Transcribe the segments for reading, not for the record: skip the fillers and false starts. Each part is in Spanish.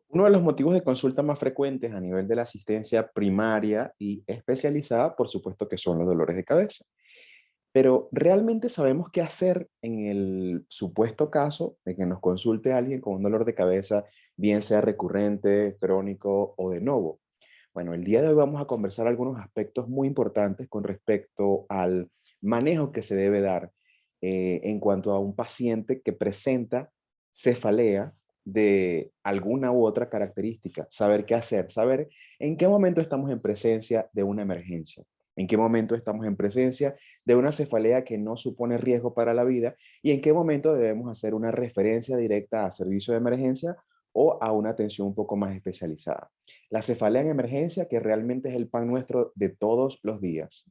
Uno de los motivos de consulta más frecuentes a nivel de la asistencia primaria y especializada, por supuesto que son los dolores de cabeza. Pero ¿realmente sabemos qué hacer en el supuesto caso de que nos consulte alguien con un dolor de cabeza, bien sea recurrente, crónico o de nuevo? Bueno, el día de hoy vamos a conversar algunos aspectos muy importantes con respecto al manejo que se debe dar en cuanto a un paciente que presenta cefalea de alguna u otra característica, saber qué hacer, saber en qué momento estamos en presencia de una emergencia, en qué momento estamos en presencia de una cefalea que no supone riesgo para la vida y en qué momento debemos hacer una referencia directa a servicio de emergencia o a una atención un poco más especializada. La cefalea en emergencia, que realmente es el pan nuestro de todos los días.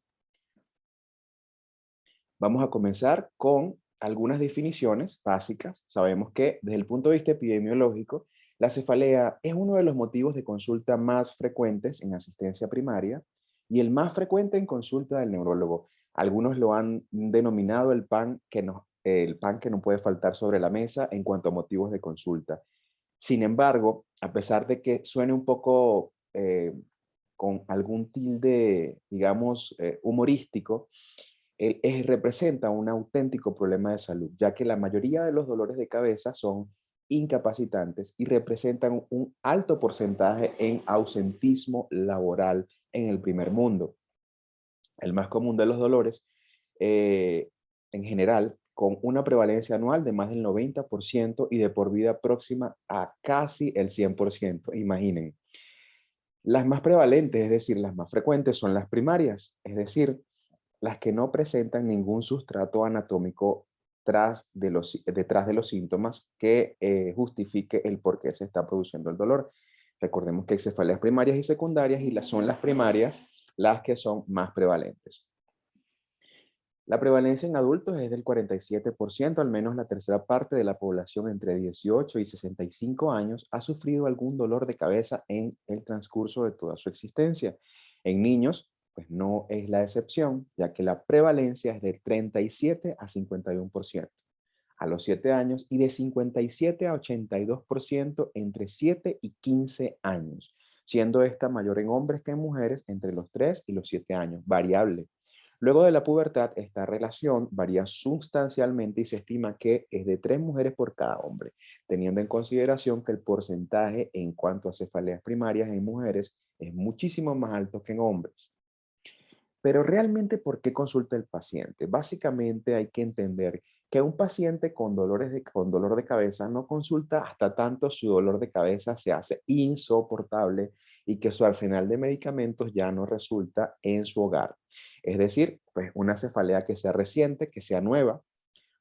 Vamos a comenzar con algunas definiciones básicas. Sabemos que desde el punto de vista epidemiológico, la cefalea es uno de los motivos de consulta más frecuentes en asistencia primaria y el más frecuente en consulta del neurólogo. Algunos lo han denominado el pan que no puede faltar sobre la mesa en cuanto a motivos de consulta. Sin embargo, a pesar de que suene un poco con algún tilde, digamos, humorístico, representa un auténtico problema de salud, ya que la mayoría de los dolores de cabeza son incapacitantes y representan un alto porcentaje en ausentismo laboral en el primer mundo. El más común de los dolores, eh, en general, con una prevalencia anual de más del 90% y de por vida próxima a casi el 100%. Imaginen. Las más prevalentes, es decir, las más frecuentes, son las primarias, es decir, las que no presentan ningún sustrato anatómico detrás de los síntomas que justifique el por qué se está produciendo el dolor. Recordemos que hay cefaleas primarias y secundarias y son las primarias las que son más prevalentes. La prevalencia en adultos es del 47%, al menos la tercera parte de la población entre 18 y 65 años ha sufrido algún dolor de cabeza en el transcurso de toda su existencia. En niños, pues no es la excepción, ya que la prevalencia es de 37 a 51% a los 7 años y de 57 a 82% entre 7 y 15 años, siendo esta mayor en hombres que en mujeres entre los 3 y los 7 años, variable. Luego de la pubertad, esta relación varía sustancialmente y se estima que es de 3 mujeres por cada hombre, teniendo en consideración que el porcentaje en cuanto a cefaleas primarias en mujeres es muchísimo más alto que en hombres. Pero realmente, ¿por qué consulta el paciente? Básicamente hay que entender que un paciente con dolor de cabeza no consulta hasta tanto su dolor de cabeza se hace insoportable y que su arsenal de medicamentos ya no resulta en su hogar. Es decir, pues una cefalea que sea reciente, que sea nueva,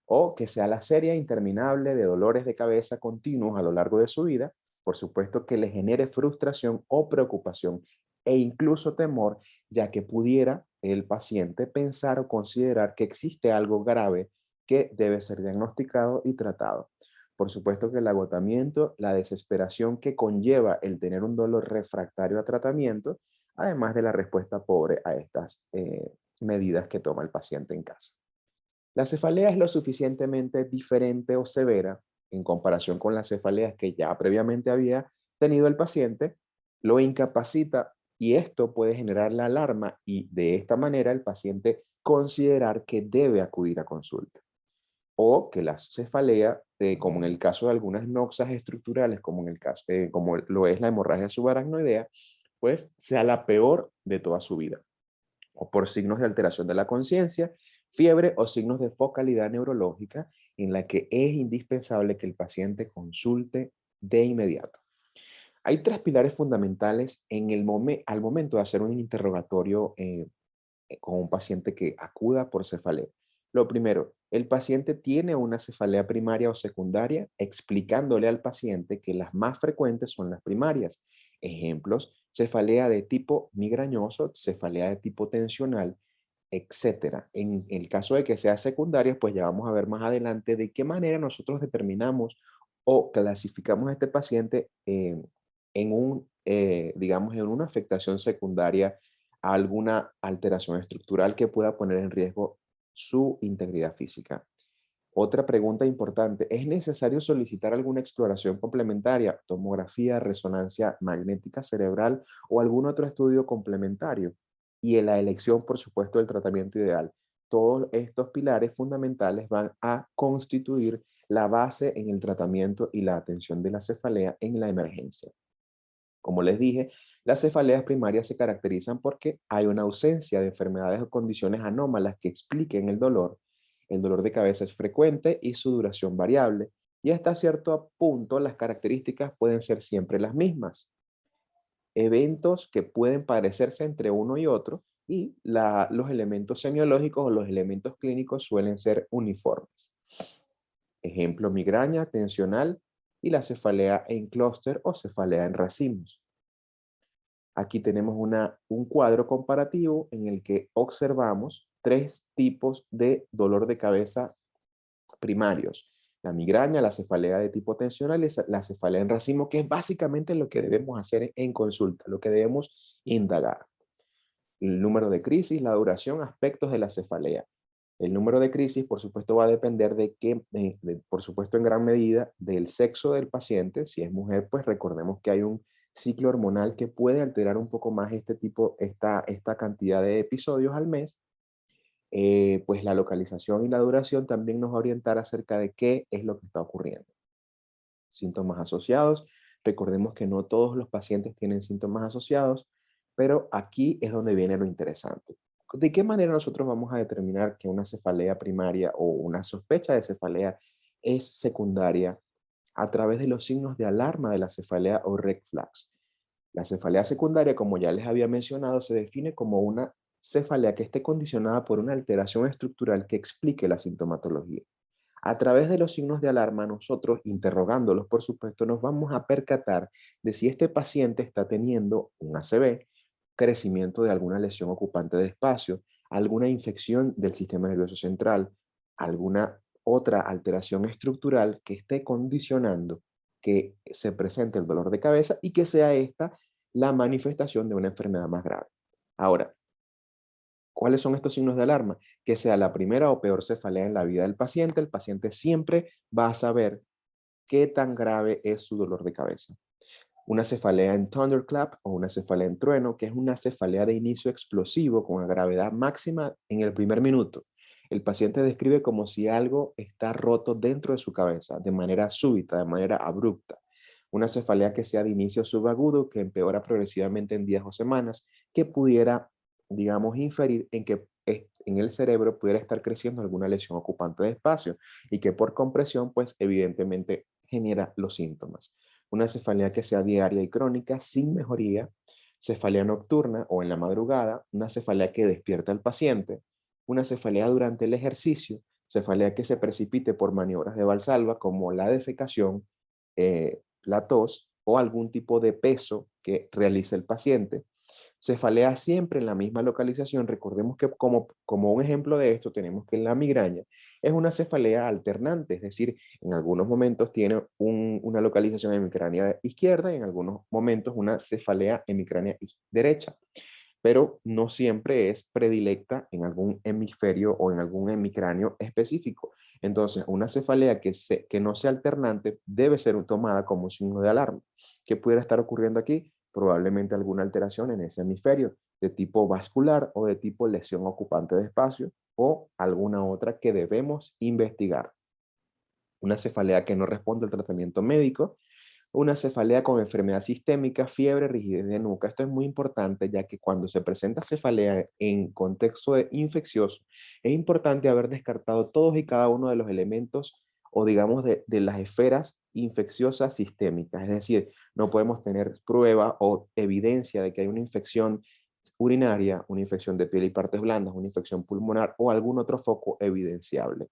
o que sea la serie interminable de dolores de cabeza continuos a lo largo de su vida, por supuesto que le genere frustración o preocupación e incluso temor, ya que pudiera el paciente pensar o considerar que existe algo grave que debe ser diagnosticado y tratado. Por supuesto que el agotamiento, la desesperación que conlleva el tener un dolor refractario a tratamiento, además de la respuesta pobre a estas medidas que toma el paciente en casa. La cefalea es lo suficientemente diferente o severa en comparación con las cefaleas que ya previamente había tenido el paciente, lo incapacita y esto puede generar la alarma y de esta manera el paciente considerar que debe acudir a consulta. O que la cefalea, como en el caso de algunas noxas estructurales, como lo es la hemorragia subaracnoidea, pues sea la peor de toda su vida o por signos de alteración de la conciencia, fiebre o signos de focalidad neurológica en la que es indispensable que el paciente consulte de inmediato. Hay tres pilares fundamentales al momento de hacer un interrogatorio con un paciente que acuda por cefalea. Lo primero, el paciente tiene una cefalea primaria o secundaria, explicándole al paciente que las más frecuentes son las primarias. Ejemplos, cefalea de tipo migrañoso, cefalea de tipo tensional, etcétera. En el caso de que sea secundaria, pues ya vamos a ver más adelante de qué manera nosotros determinamos o clasificamos a este paciente digamos, en una afectación secundaria a alguna alteración estructural que pueda poner en riesgo su integridad física. Otra pregunta importante, ¿es necesario solicitar alguna exploración complementaria, tomografía, resonancia magnética cerebral o algún otro estudio complementario? Y en la elección, por supuesto, del tratamiento ideal. Todos estos pilares fundamentales van a constituir la base en el tratamiento y la atención de la cefalea en la emergencia. Como les dije, las cefaleas primarias se caracterizan porque hay una ausencia de enfermedades o condiciones anómalas que expliquen el dolor. El dolor de cabeza es frecuente y su duración variable, y hasta cierto punto las características pueden ser siempre las mismas. Eventos que pueden parecerse entre uno y otro, y los elementos semiológicos o los elementos clínicos suelen ser uniformes. Ejemplo, migraña tensional y la cefalea en clúster o cefalea en racimos. Aquí tenemos un cuadro comparativo en el que observamos tres tipos de dolor de cabeza primarios. La migraña, la cefalea de tipo tensional y la cefalea en racimo, que es básicamente lo que debemos hacer en consulta, lo que debemos indagar. El número de crisis, la duración, aspectos de la cefalea. El número de crisis, por supuesto, va a depender por supuesto, en gran medida del sexo del paciente. Si es mujer, pues recordemos que hay un ciclo hormonal que puede alterar un poco más esta cantidad de episodios al mes. Pues la localización y la duración también nos va a orientar acerca de qué es lo que está ocurriendo. Síntomas asociados. Recordemos que no todos los pacientes tienen síntomas asociados, pero aquí es donde viene lo interesante. ¿De qué manera nosotros vamos a determinar que una cefalea primaria o una sospecha de cefalea es secundaria? A través de los signos de alarma de la cefalea o red flags. La cefalea secundaria, como ya les había mencionado, se define como una cefalea que esté condicionada por una alteración estructural que explique la sintomatología. A través de los signos de alarma, nosotros, interrogándolos, por supuesto, nos vamos a percatar de si este paciente está teniendo un ACV, crecimiento de alguna lesión ocupante de espacio, alguna infección del sistema nervioso central, alguna otra alteración estructural que esté condicionando que se presente el dolor de cabeza y que sea esta la manifestación de una enfermedad más grave. Ahora, ¿cuáles son estos signos de alarma? Que sea la primera o peor cefalea en la vida del paciente, el paciente siempre va a saber qué tan grave es su dolor de cabeza. Una cefalea en thunderclap o una cefalea en trueno, que es una cefalea de inicio explosivo con gravedad máxima en el primer minuto. El paciente describe como si algo está roto dentro de su cabeza, de manera súbita, de manera abrupta. Una cefalea que sea de inicio subagudo, que empeora progresivamente en días o semanas, que pudiera, digamos, inferir en que en el cerebro pudiera estar creciendo alguna lesión ocupante de espacio y que por compresión, pues evidentemente genera los síntomas. Una cefalea que sea diaria y crónica sin mejoría, cefalea nocturna o en la madrugada, una cefalea que despierta al paciente, una cefalea durante el ejercicio, cefalea que se precipite por maniobras de Valsalva como la defecación, la tos o algún tipo de peso que realice el paciente. Cefalea siempre en la misma localización. Recordemos que como un ejemplo de esto tenemos que la migraña es una cefalea alternante, es decir, en algunos momentos tiene una localización hemicránea izquierda y en algunos momentos una cefalea hemicránea derecha, pero no siempre es predilecta en algún hemisferio o en algún hemicráneo específico. Entonces, una cefalea que no sea alternante debe ser tomada como signo de alarma. ¿Qué pudiera estar ocurriendo aquí? Probablemente alguna alteración en ese hemisferio de tipo vascular o de tipo lesión ocupante de espacio o alguna otra que debemos investigar. Una cefalea que no responde al tratamiento médico, una cefalea con enfermedad sistémica, fiebre, rigidez de nuca. Esto es muy importante ya que cuando se presenta cefalea en contexto infeccioso, es importante haber descartado todos y cada uno de los elementos o digamos de las esferas infecciosas sistémicas. Es decir, no podemos tener prueba o evidencia de que hay una infección urinaria, una infección de piel y partes blandas, una infección pulmonar o algún otro foco evidenciable.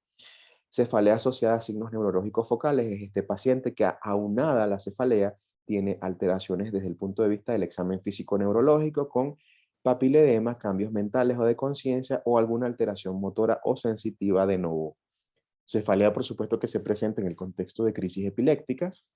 Cefalea asociada a signos neurológicos focales es este paciente que aunada a la cefalea tiene alteraciones desde el punto de vista del examen físico neurológico con papiledema, cambios mentales o de conciencia o alguna alteración motora o sensitiva de nuevo. Cefalea, por supuesto, que se presenta en el contexto de crisis epilépticas.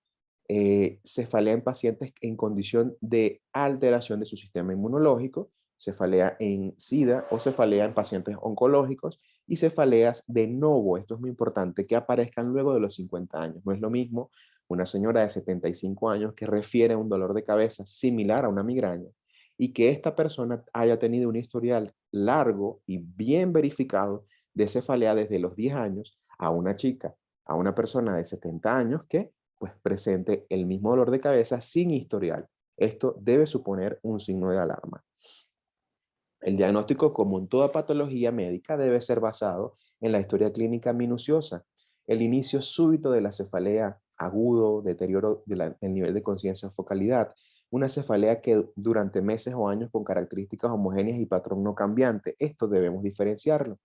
Cefalea en pacientes en condición de alteración de su sistema inmunológico, cefalea en SIDA o cefalea en pacientes oncológicos y cefaleas de novo, esto es muy importante, que aparezcan luego de los 50 años. No es lo mismo una señora de 75 años que refiere a un dolor de cabeza similar a una migraña y que esta persona haya tenido un historial largo y bien verificado de cefalea desde los 10 años a una chica, a una persona de 70 años que pues presente el mismo dolor de cabeza sin historial. Esto debe suponer un signo de alarma. El diagnóstico, como en toda patología médica, debe ser basado en la historia clínica minuciosa. El inicio súbito de la cefalea agudo, deterioro del nivel de conciencia o focalidad, una cefalea que durante meses o años con características homogéneas y patrón no cambiante. Esto debemos diferenciarlo.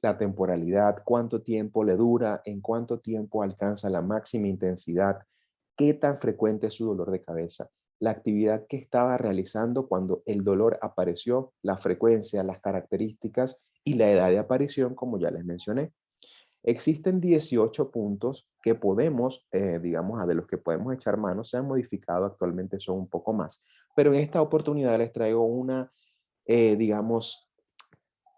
La temporalidad, cuánto tiempo le dura, en cuánto tiempo alcanza la máxima intensidad, qué tan frecuente es su dolor de cabeza, la actividad que estaba realizando cuando el dolor apareció, la frecuencia, las características y la edad de aparición, como ya les mencioné. Existen 18 puntos que podemos, digamos, de los que podemos echar mano, se han modificado, actualmente son un poco más, pero en esta oportunidad les traigo una, digamos,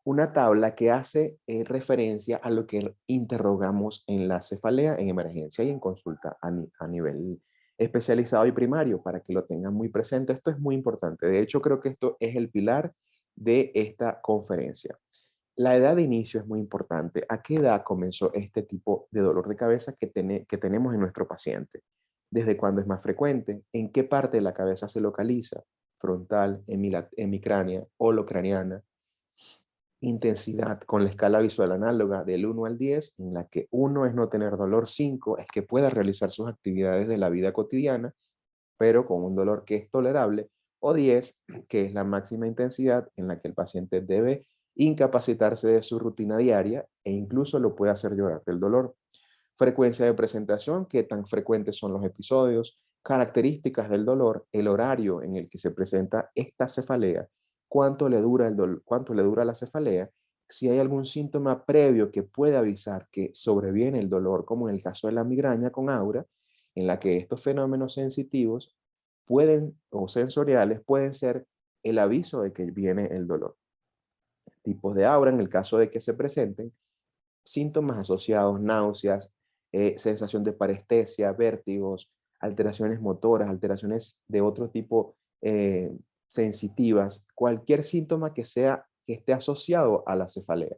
una tabla que hace referencia a lo que interrogamos en la cefalea, en emergencia y en consulta a nivel especializado y primario, para que lo tengan muy presente. Esto es muy importante. De hecho, creo que esto es el pilar de esta conferencia. La edad de inicio es muy importante. ¿A qué edad comenzó este tipo de dolor de cabeza que tenemos en nuestro paciente? ¿Desde cuándo es más frecuente? ¿En qué parte de la cabeza se localiza? ¿Frontal, hemicránea, holocraniana? Intensidad con la escala visual análoga del 1 al 10, en la que 1 es no tener dolor, 5 es que pueda realizar sus actividades de la vida cotidiana, pero con un dolor que es tolerable, o 10, que es la máxima intensidad en la que el paciente debe incapacitarse de su rutina diaria e incluso lo puede hacer llorar del dolor. Frecuencia de presentación, qué tan frecuentes son los episodios, características del dolor, el horario en el que se presenta esta cefalea, cuánto le dura cuánto le dura la cefalea, si hay algún síntoma previo que puede avisar que sobreviene el dolor, como en el caso de la migraña con aura, en la que estos fenómenos sensitivos pueden o sensoriales pueden ser el aviso de que viene el dolor. Tipos de aura en el caso de que se presenten síntomas asociados, náuseas, sensación de parestesia, vértigos, alteraciones motoras, alteraciones de otro tipo sensitivas, cualquier síntoma que esté asociado a la cefalea.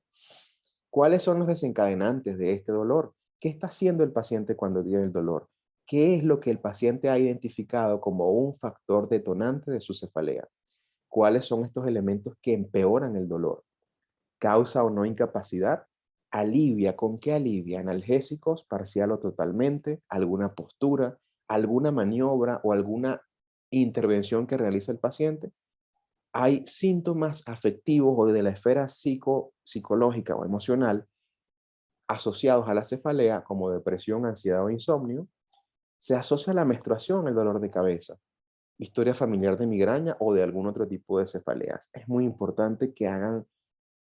¿Cuáles son los desencadenantes de este dolor? ¿Qué está haciendo el paciente cuando tiene el dolor? ¿Qué es lo que el paciente ha identificado como un factor detonante de su cefalea? ¿Cuáles son estos elementos que empeoran el dolor? ¿Causa o no incapacidad? ¿Alivia? ¿Con qué alivia? ¿Analgésicos, parcial o totalmente? ¿Alguna postura? ¿Alguna maniobra o alguna intervención que realiza el paciente? Hay síntomas afectivos o de la esfera psicológica o emocional asociados a la cefalea, como depresión, ansiedad o insomnio. Se asocia a la menstruación el dolor de cabeza, historia familiar de migraña o de algún otro tipo de cefaleas. Es muy importante que hagan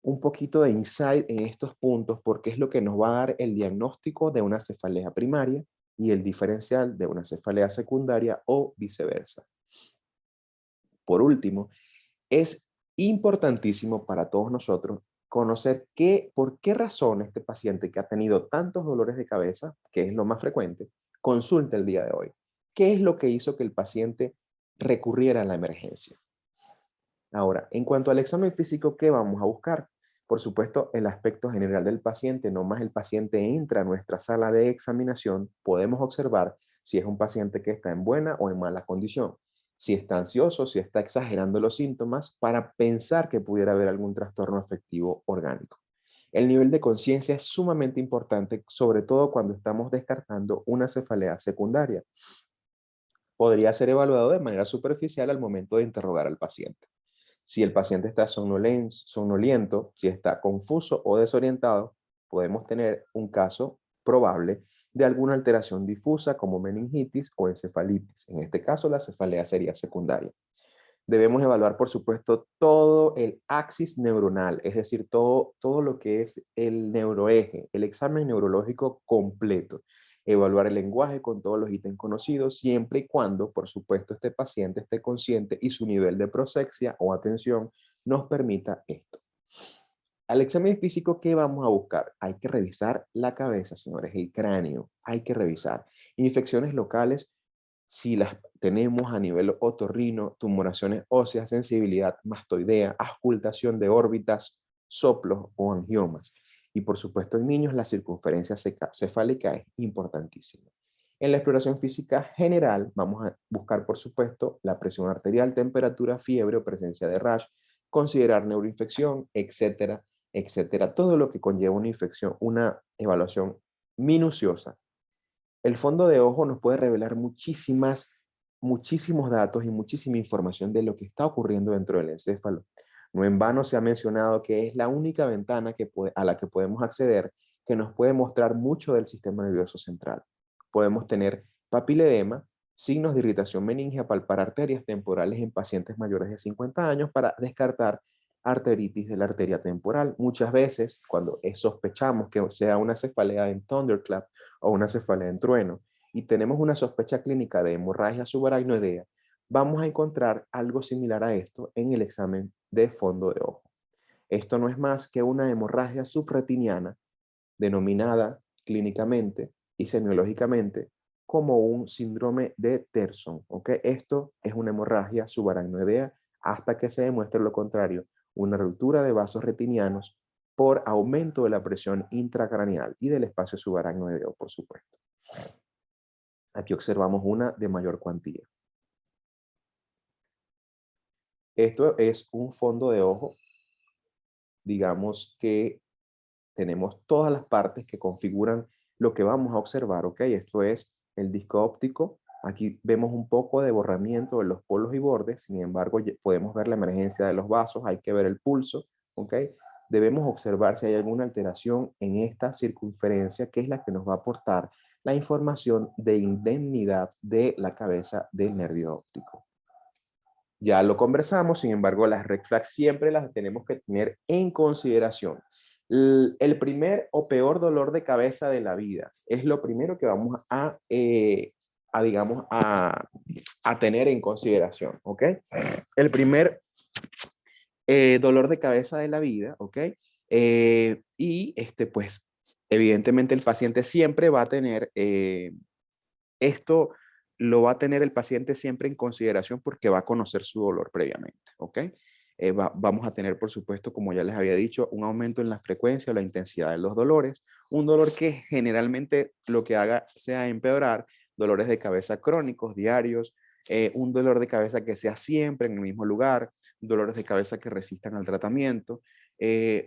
un poquito de insight en estos puntos porque es lo que nos va a dar el diagnóstico de una cefalea primaria y el diferencial de una cefalea secundaria o viceversa. Por último, es importantísimo para todos nosotros conocer por qué razón este paciente que ha tenido tantos dolores de cabeza, que es lo más frecuente, consulta el día de hoy. ¿Qué es lo que hizo que el paciente recurriera a la emergencia? Ahora, en cuanto al examen físico, ¿qué vamos a buscar? Por supuesto, el aspecto general del paciente, no más el paciente entra a nuestra sala de examinación, podemos observar si es un paciente que está en buena o en mala condición, si está ansioso, si está exagerando los síntomas, para pensar que pudiera haber algún trastorno afectivo orgánico. El nivel de conciencia es sumamente importante, sobre todo cuando estamos descartando una cefalea secundaria. Podría ser evaluado de manera superficial al momento de interrogar al paciente. Si el paciente está somnoliento, si está confuso o desorientado, podemos tener un caso probable de alguna alteración difusa como meningitis o encefalitis. En este caso, la cefalea sería secundaria. Debemos evaluar, por supuesto, todo el axis neuronal, es decir, todo lo que es el neuroeje, el examen neurológico completo. Evaluar el lenguaje con todos los ítems conocidos, siempre y cuando, por supuesto, este paciente esté consciente y su nivel de prosexia o atención nos permita esto. Al examen físico, ¿qué vamos a buscar? Hay que revisar la cabeza, señores, el cráneo. Hay que revisar. Infecciones locales, si las tenemos a nivel otorrino, tumoraciones óseas, sensibilidad mastoidea, auscultación de órbitas, soplos o angiomas. Y por supuesto en niños la circunferencia cefálica es importantísima. En la exploración física general vamos a buscar por supuesto la presión arterial, temperatura, fiebre o presencia de rash, considerar neuroinfección, etcétera, etcétera. Todo lo que conlleva una infección, una evaluación minuciosa. El fondo de ojo nos puede revelar muchísimos datos y muchísima información de lo que está ocurriendo dentro del encéfalo. No en vano se ha mencionado que es la única ventana a la que podemos acceder que nos puede mostrar mucho del sistema nervioso central. Podemos tener papiledema, signos de irritación meningia, palpar arterias temporales en pacientes mayores de 50 años para descartar arteritis de la arteria temporal. Muchas veces, cuando sospechamos que sea una cefalea en thunderclap o una cefalea en trueno y tenemos una sospecha clínica de hemorragia subaracnoidea, vamos a encontrar algo similar a esto en el examen de fondo de ojo. Esto no es más que una hemorragia subretiniana denominada clínicamente y semiológicamente como un síndrome de Terson. ¿Okay? Esto es una hemorragia subaracnoidea hasta que se demuestre lo contrario, una ruptura de vasos retinianos por aumento de la presión intracraneal y del espacio subaracnoideo, por supuesto. Aquí observamos una de mayor cuantía. Esto es un fondo de ojo, digamos que tenemos todas las partes que configuran lo que vamos a observar, ¿ok? Esto es el disco óptico. Aquí vemos un poco de borramiento de los polos y bordes, sin embargo, podemos ver la emergencia de los vasos, hay que ver el pulso, ¿ok? Debemos observar si hay alguna alteración en esta circunferencia, que es la que nos va a aportar la información de indemnidad de la cabeza del nervio óptico. Ya lo conversamos, sin embargo, las red flags siempre las tenemos que tener en consideración. El primer o peor dolor de cabeza de la vida es lo primero que vamos digamos, a tener en consideración, ¿ok? El primer dolor de cabeza de la vida, ¿ok? Pues, evidentemente el paciente siempre va a tener esto lo va a tener el paciente siempre en consideración porque va a conocer su dolor previamente, ¿ok? Vamos a tener, por supuesto, como ya les había dicho, un aumento en la frecuencia o la intensidad de los dolores, un dolor que generalmente lo que haga sea empeorar, dolores de cabeza crónicos, diarios, un dolor de cabeza que sea siempre en el mismo lugar, dolores de cabeza que resistan al tratamiento,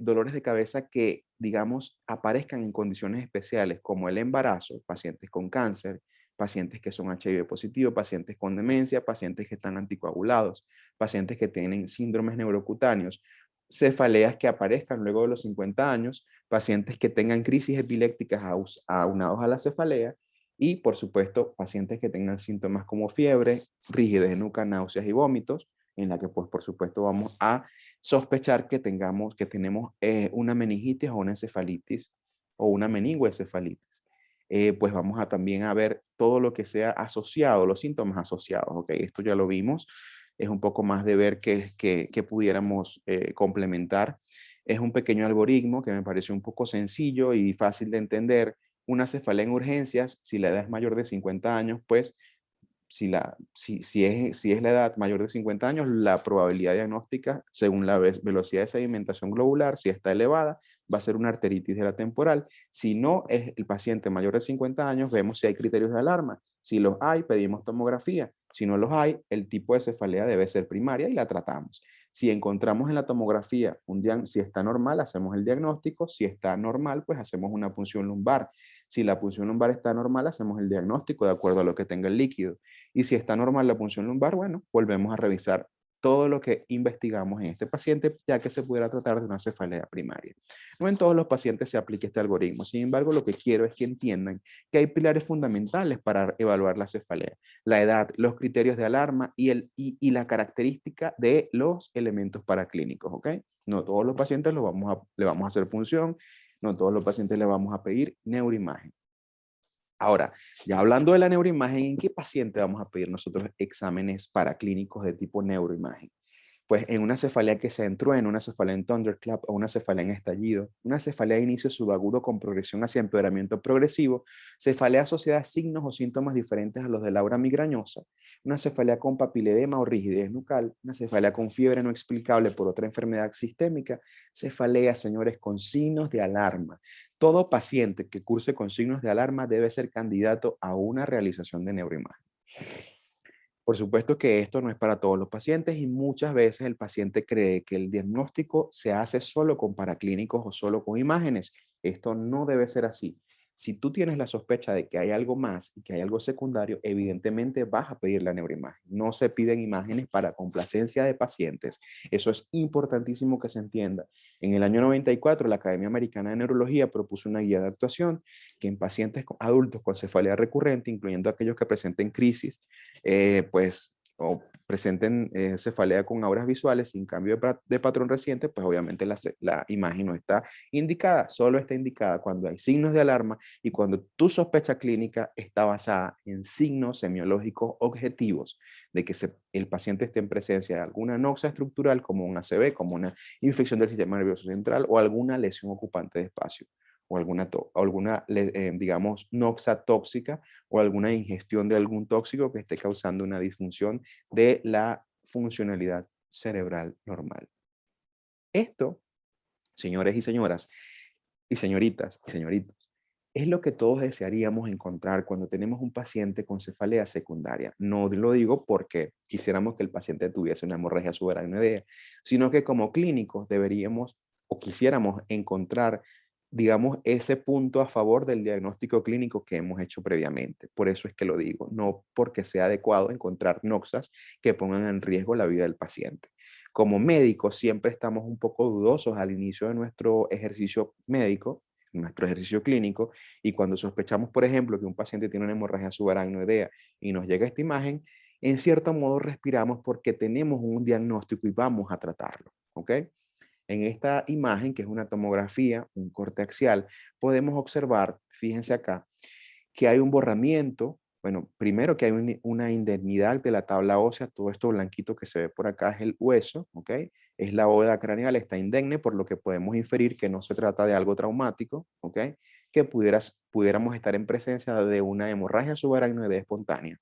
dolores de cabeza que, digamos, aparezcan en condiciones especiales como el embarazo, pacientes con cáncer, pacientes que son HIV positivos, pacientes con demencia, pacientes que están anticoagulados, pacientes que tienen síndromes neurocutáneos, cefaleas que aparezcan luego de los 50 años, pacientes que tengan crisis epilépticas aunados a la cefalea y, por supuesto, pacientes que tengan síntomas como fiebre, rigidez de nuca, náuseas y vómitos, en la que, pues, por supuesto, vamos a sospechar que tenemos una meningitis o una encefalitis o una meningoencefalitis. Pues vamos a también a ver todo lo que sea asociado, los síntomas asociados, ¿ok? Esto ya lo vimos, es un poco más de ver qué pudiéramos complementar. Es un pequeño algoritmo que me pareció un poco sencillo y fácil de entender. Una cefalea en urgencias, si la edad es mayor de 50 años, pues si es la edad mayor de 50 años, la probabilidad diagnóstica, según la velocidad de sedimentación globular, si está elevada, va a ser una arteritis de la temporal. Si no es el paciente mayor de 50 años, vemos si hay criterios de alarma. Si los hay, pedimos tomografía. Si no los hay, el tipo de cefalea debe ser primaria y la tratamos. Si encontramos en la tomografía, si está normal, hacemos el diagnóstico. Si está normal, pues hacemos una punción lumbar. Si la punción lumbar está normal, hacemos el diagnóstico de acuerdo a lo que tenga el líquido. Y si está normal la punción lumbar, bueno, volvemos a revisar todo lo que investigamos en este paciente, ya que se pudiera tratar de una cefalea primaria. No en todos los pacientes se aplica este algoritmo. Sin embargo, lo que quiero es que entiendan que hay pilares fundamentales para evaluar la cefalea. La edad, los criterios de alarma y la característica de los elementos paraclínicos, ¿ok? No todos los pacientes le vamos a hacer punción, no todos los pacientes le vamos a pedir neuroimagen. Ahora, ya hablando de la neuroimagen, ¿en qué paciente vamos a pedir nosotros exámenes paraclínicos de tipo neuroimagen? pues en una cefalea que se entró en una cefalea en thunderclap o una cefalea en estallido, una cefalea de inicio subagudo con progresión hacia empeoramiento progresivo, cefalea asociada a signos o síntomas diferentes a los del aura migrañosa, una cefalea con papiledema o rigidez nucal, una cefalea con fiebre no explicable por otra enfermedad sistémica, cefalea, señores, con signos de alarma. Todo paciente que curse con signos de alarma debe ser candidato a una realización de neuroimagen. Por supuesto que esto no es para todos los pacientes y muchas veces el paciente cree que el diagnóstico se hace solo con paraclínicos o solo con imágenes. Esto no debe ser así. Si tú tienes la sospecha de que hay algo más y que hay algo secundario, evidentemente vas a pedir la neuroimagen. No se piden imágenes para complacencia de pacientes. Eso es importantísimo que se entienda. En el año 94, la Academia Americana de Neurología propuso una guía de actuación que en pacientes adultos con cefalea recurrente, incluyendo aquellos que presenten crisis, pues, o presenten cefalea con auras visuales sin cambio de patrón reciente, pues obviamente la imagen no está indicada, solo está indicada cuando hay signos de alarma y cuando tu sospecha clínica está basada en signos semiológicos objetivos de que el paciente esté en presencia de alguna noxa estructural como un ACV, como una infección del sistema nervioso central o alguna lesión ocupante de espacio o alguna digamos, noxa tóxica o alguna ingestión de algún tóxico que esté causando una disfunción de la funcionalidad cerebral normal. Esto, señores y señoras, y señoritas y señoritos, es lo que todos desearíamos encontrar cuando tenemos un paciente con cefalea secundaria. No lo digo porque quisiéramos que el paciente tuviese una hemorragia subaracnoidea, sino que como clínicos deberíamos o quisiéramos encontrar, digamos, ese punto a favor del diagnóstico clínico que hemos hecho previamente. Por eso es que lo digo, no porque sea adecuado encontrar noxas que pongan en riesgo la vida del paciente. Como médicos siempre estamos un poco dudosos al inicio de nuestro ejercicio médico, nuestro ejercicio clínico, y cuando sospechamos, por ejemplo, que un paciente tiene una hemorragia subaracnoidea y nos llega esta imagen, en cierto modo respiramos porque tenemos un diagnóstico y vamos a tratarlo, ¿ok? En esta imagen, que es una tomografía, un corte axial, podemos observar, fíjense acá, que hay un borramiento. Bueno, primero que hay una indemnidad de la tabla ósea, todo esto blanquito que se ve por acá es el hueso, ¿ok? Es la bóveda craneal, está indemne, por lo que podemos inferir que no se trata de algo traumático, ¿ok? Que pudiéramos estar en presencia de una hemorragia subaracnoidea espontánea.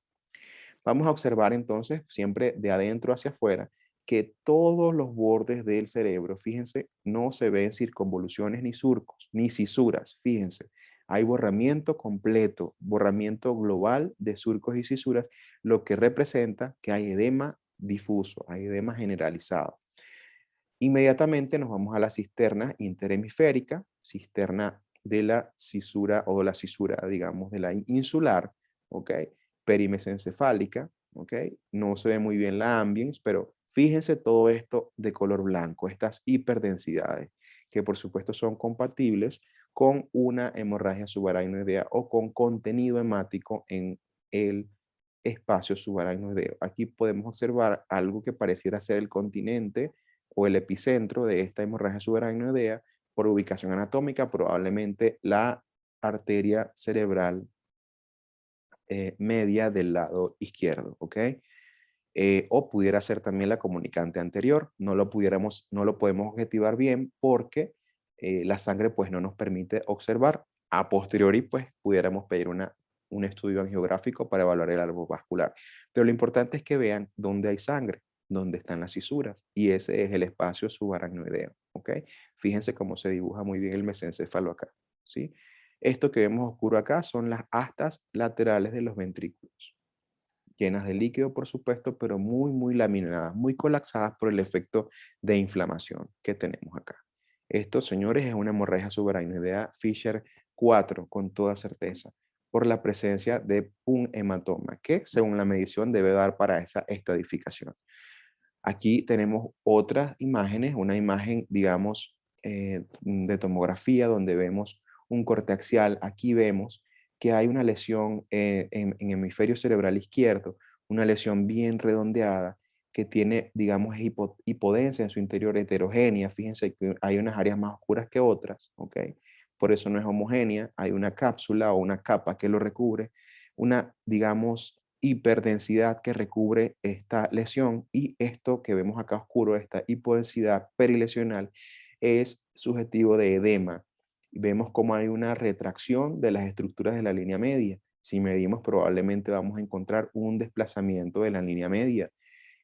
Vamos a observar entonces, siempre de adentro hacia afuera, que todos los bordes del cerebro, fíjense, no se ven circunvoluciones ni surcos, ni cisuras, fíjense. Hay borramiento completo, borramiento global de surcos y cisuras, lo que representa que hay edema difuso, hay edema generalizado. Inmediatamente nos vamos a la cisterna interhemisférica, cisterna de la cisura o la cisura, digamos, de la insular, ¿ok? Perimesencefálica, ¿ok? No se ve muy bien la ambiens, pero fíjense todo esto de color blanco, estas hiperdensidades, que por supuesto son compatibles con una hemorragia subaracnoidea o con contenido hemático en el espacio subaracnoideo. Aquí podemos observar algo que pareciera ser el continente o el epicentro de esta hemorragia subaracnoidea por ubicación anatómica, probablemente la arteria cerebral media del lado izquierdo, ¿ok? O pudiera ser también la comunicante anterior. No lo podemos objetivar bien porque la sangre pues no nos permite observar. A posteriori pues pudiéramos pedir un estudio angiográfico para evaluar el árbol vascular. Pero lo importante es que vean dónde hay sangre, dónde están las cisuras, y ese es el espacio subaracnoideo, ¿ok? Fíjense cómo se dibuja muy bien el mesencéfalo acá, ¿sí? Esto que vemos oscuro acá son las astas laterales de los ventrículos, llenas de líquido, por supuesto, pero muy, muy laminadas, muy colapsadas por el efecto de inflamación que tenemos acá. Esto, señores, es una hemorragia subaracnoidea Fisher 4, con toda certeza, por la presencia de un hematoma, que según la medición debe dar para esa estadificación. Aquí tenemos otras imágenes, una imagen, digamos, de tomografía donde vemos un corte axial. Aquí vemos que hay una lesión en hemisferio cerebral izquierdo, una lesión bien redondeada que tiene, digamos, hipodencia en su interior heterogénea. Fíjense que hay unas áreas más oscuras que otras, ¿ok? Por eso no es homogénea, hay una cápsula o una capa que lo recubre, una, digamos, hiperdensidad que recubre esta lesión, y esto que vemos acá oscuro, esta hipodensidad perilesional, es subjetivo de edema. Vemos cómo hay una retracción de las estructuras de la línea media. Si medimos, probablemente vamos a encontrar un desplazamiento de la línea media.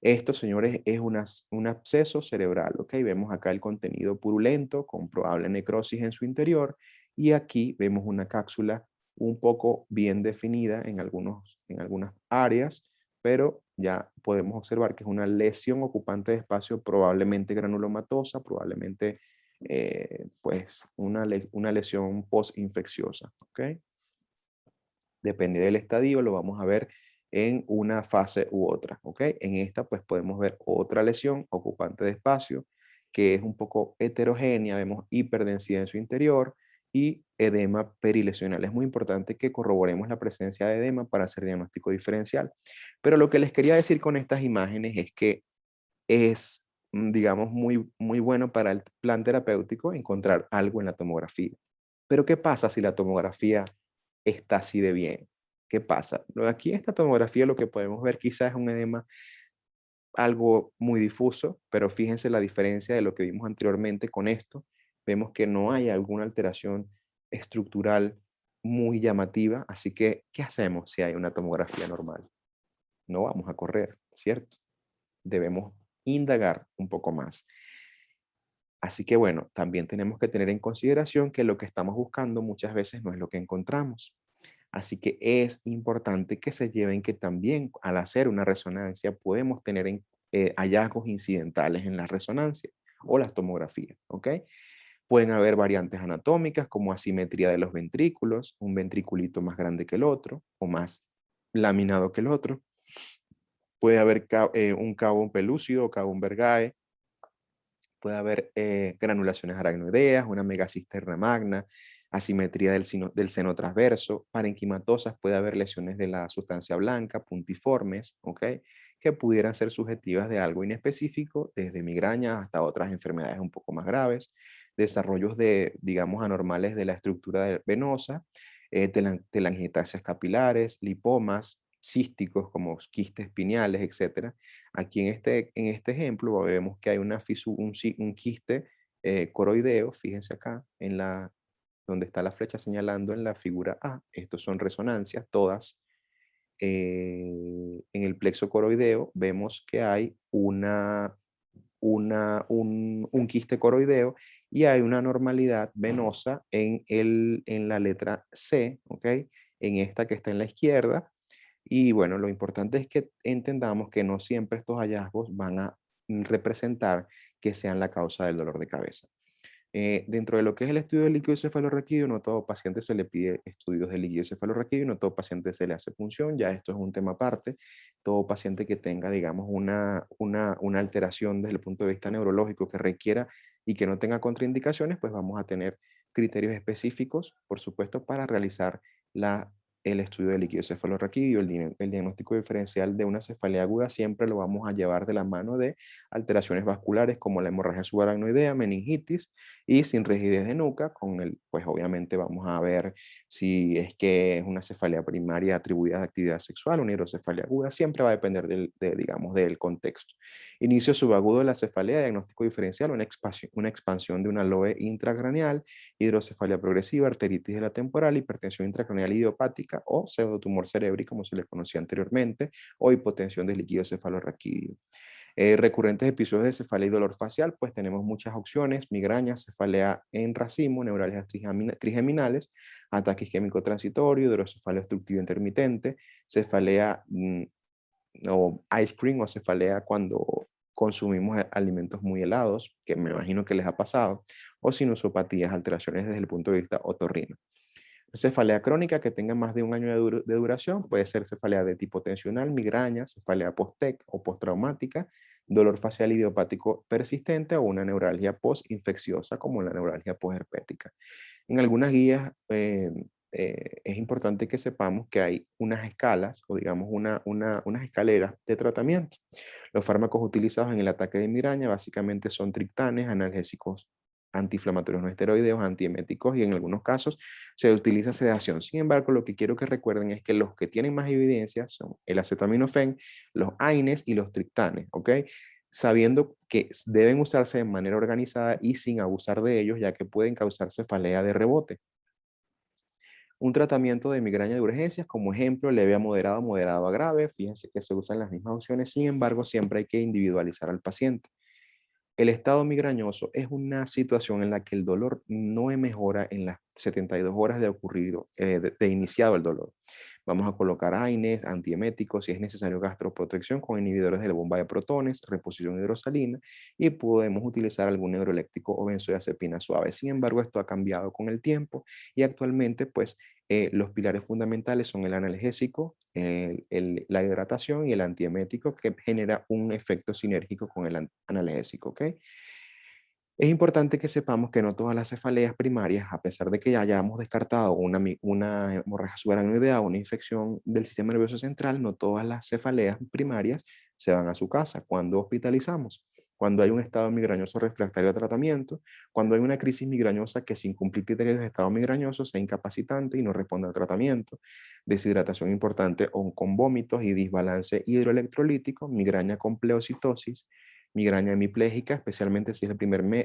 Esto, señores, es un absceso cerebral, ¿ok? Vemos acá el contenido purulento con probable necrosis en su interior, y aquí vemos una cápsula un poco bien definida en algunas áreas, pero ya podemos observar que es una lesión ocupante de espacio, probablemente granulomatosa, probablemente pues una lesión postinfecciosa, ¿ok? Depende del estadio, lo vamos a ver en una fase u otra, ¿ok? En esta pues podemos ver otra lesión ocupante de espacio que es un poco heterogénea, vemos hiperdensidad en su interior y edema perilesional. Es muy importante que corroboremos la presencia de edema para hacer diagnóstico diferencial. Pero lo que les quería decir con estas imágenes es que es, digamos, muy bueno para el plan terapéutico encontrar algo en la tomografía. Pero ¿qué pasa si la tomografía está así de bien? ¿Qué pasa? Aquí en esta tomografía lo que podemos ver quizás es un edema algo muy difuso, pero fíjense la diferencia de lo que vimos anteriormente con esto. Vemos que no hay alguna alteración estructural muy llamativa, así que ¿qué hacemos si hay una tomografía normal? No vamos a correr, ¿cierto? Debemos indagar un poco más. Así que bueno, también tenemos que tener en consideración que lo que estamos buscando muchas veces no es lo que encontramos. Así que es importante que se lleven que también al hacer una resonancia podemos tener hallazgos incidentales en la resonancia o las tomografías, ¿ok? Pueden haber variantes anatómicas como asimetría de los ventrículos, un ventriculito más grande que el otro o más laminado que el otro. Puede haber un cabo pelúcido o cabo vergae. Puede haber granulaciones aracnoideas, una megacisterna magna, asimetría del seno transverso, parenquimatosas, puede haber lesiones de la sustancia blanca, puntiformes, ¿ok? Que pudieran ser subjetivas de algo inespecífico, desde migraña hasta otras enfermedades un poco más graves, desarrollos digamos, anormales de la estructura venosa, telangiectasias capilares, lipomas, císticos como quistes pineales, etcétera. Aquí en este ejemplo vemos que hay un quiste coroideo, fíjense acá, donde está la flecha señalando en la figura A. Estos son resonancias, todas. En el plexo coroideo vemos que hay un quiste coroideo y hay una normalidad venosa en la letra C, ¿ok? En esta que está en la izquierda. Y bueno, lo importante es que entendamos que no siempre estos hallazgos van a representar que sean la causa del dolor de cabeza. Dentro de lo que es el estudio del líquido cefalorraquídeo, no todo paciente se le pide estudios de líquido cefalorraquídeo, no todo paciente se le hace punción, ya esto es un tema aparte. Todo paciente que tenga, digamos, una alteración desde el punto de vista neurológico que requiera y que no tenga contraindicaciones, pues vamos a tener criterios específicos, por supuesto, para realizar el estudio del líquido cefalorraquídeo. El diagnóstico diferencial de una cefalea aguda siempre lo vamos a llevar de la mano de alteraciones vasculares como la hemorragia subaracnoidea, meningitis, y sin rigidez de nuca, pues obviamente vamos a ver si es que es una cefalea primaria atribuida a actividad sexual, una hidrocefalia aguda, siempre va a depender digamos, del contexto. Inicio subagudo de la cefalea, diagnóstico diferencial, una expansión de una lobe intracraneal, hidrocefalia progresiva, arteritis de la temporal, hipertensión intracraneal idiopática o pseudotumor cerebri, como se le conocía anteriormente, o hipotensión del líquido cefalorraquídeo. Recurrentes episodios de cefalea y dolor facial, pues tenemos muchas opciones: migraña, cefalea en racimo, neuralgias trigeminales, ataque isquémico transitorio, hidrocefalia obstructiva intermitente, cefalea o ice cream o cefalea cuando consumimos alimentos muy helados, que me imagino que les ha pasado, o sinusopatías, alteraciones desde el punto de vista otorrino. Cefalea crónica que tenga más de un año de duración, puede ser cefalea de tipo tensional, migraña, cefalea post-TEC o postraumática, dolor facial idiopático persistente o una neuralgia postinfecciosa como la neuralgia posherpética. En algunas guías es importante que sepamos que hay unas escalas o digamos unas escaleras de tratamiento. Los fármacos utilizados en el ataque de migraña básicamente son triptanes, analgésicos antiinflamatorios no esteroideos, antieméticos y en algunos casos se utiliza sedación. Sin embargo, lo que quiero que recuerden es que los que tienen más evidencia son el acetaminofén, los AINES y los triptanes, ¿ok? Sabiendo que deben usarse de manera organizada y sin abusar de ellos, ya que pueden causar cefalea de rebote. Un tratamiento de migraña de urgencias, como ejemplo, leve a moderado, moderado a grave. Fíjense que se usan las mismas opciones, sin embargo, siempre hay que individualizar al paciente. El estado migrañoso es una situación en la que el dolor no mejora en las 72 horas de ocurrido, de iniciado el dolor. Vamos a colocar AINES, antieméticos, si es necesario gastroprotección con inhibidores de la bomba de protones, reposición hidrosalina y podemos utilizar algún neuroléctico o benzodiazepina suave. Sin embargo, esto ha cambiado con el tiempo y actualmente pues los pilares fundamentales son el analgésico, la hidratación y el antiemético que genera un efecto sinérgico con el analgésico, ¿ok? Es importante que sepamos que no todas las cefaleas primarias, a pesar de que ya hayamos descartado una hemorragia subaracnoidea o una infección del sistema nervioso central, no todas las cefaleas primarias se van a su casa. Cuando hospitalizamos, cuando hay un estado migrañoso refractario a tratamiento, cuando hay una crisis migrañosa que sin cumplir criterios de estado migrañoso sea incapacitante y no responde al tratamiento, deshidratación importante o con vómitos y desbalance hidroelectrolítico, migraña con pleocitosis, migraña hemipléjica, especialmente si es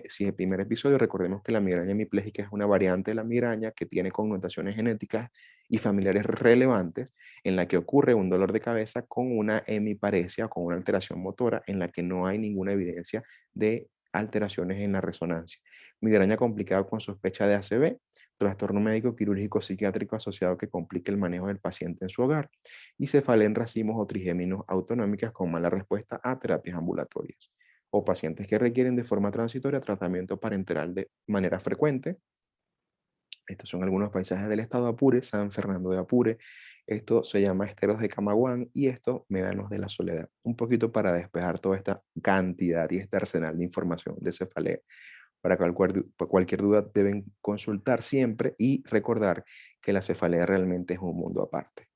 si es el primer episodio. Recordemos que la migraña hemipléjica es una variante de la migraña que tiene connotaciones genéticas y familiares relevantes, en la que ocurre un dolor de cabeza con una hemiparesia o con una alteración motora en la que no hay ninguna evidencia de alteraciones en la resonancia. Migraña complicada con sospecha de ACV, trastorno médico quirúrgico psiquiátrico asociado que complique el manejo del paciente en su hogar, y cefalea en racimos o trigéminos autonómicas con mala respuesta a terapias ambulatorias, o pacientes que requieren de forma transitoria tratamiento parenteral de manera frecuente. Estos son algunos paisajes del estado Apure, San Fernando de Apure. Esto se llama Esteros de Camaguán y esto Médanos de la Soledad. Un poquito para despejar toda esta cantidad y este arsenal de información de cefalea. Para cualquier duda deben consultar siempre y recordar que la cefalea realmente es un mundo aparte.